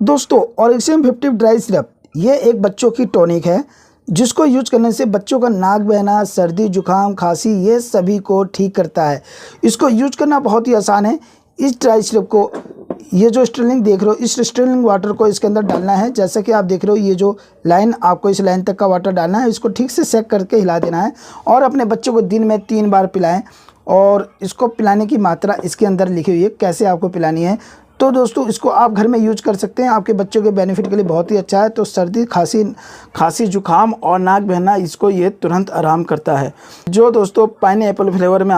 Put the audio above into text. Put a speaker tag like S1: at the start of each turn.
S1: दोस्तों origin 50 dry syrup ये एक बच्चों की टॉनिक है जिसको यूज करने से बच्चों का नाक बहना, सर्दी, जुकाम, खांसी ये सभी को ठीक करता है। इसको यूज करना बहुत ही आसान है। इस ड्राई सिरप को ये जो स्टर्लिंग देख रहे हो, इस स्टर्लिंग वाटर को इसके अंदर डालना है। जैसा कि आप देख रहे हो, ये जो लाइन, आपको इस लाइन तक का वाटर डालना है। इसको ठीक से सेक करके हिला देना है और अपने बच्चों को दिन में 3 बार पिलाएं। और इसको पिलाने की मात्रा इसके अंदर लिखी हुई है, कैसे आपको पिलानी है। तो दोस्तों इसको आप घर में यूज कर सकते हैं, आपके बच्चों के बेनिफिट के लिए बहुत ही अच्छा है। तो सर्दी, खांसी, जुकाम और नाक बहना, इसको ये तुरंत आराम करता है। जो दोस्तों पाइनएप्पल फ्लेवर में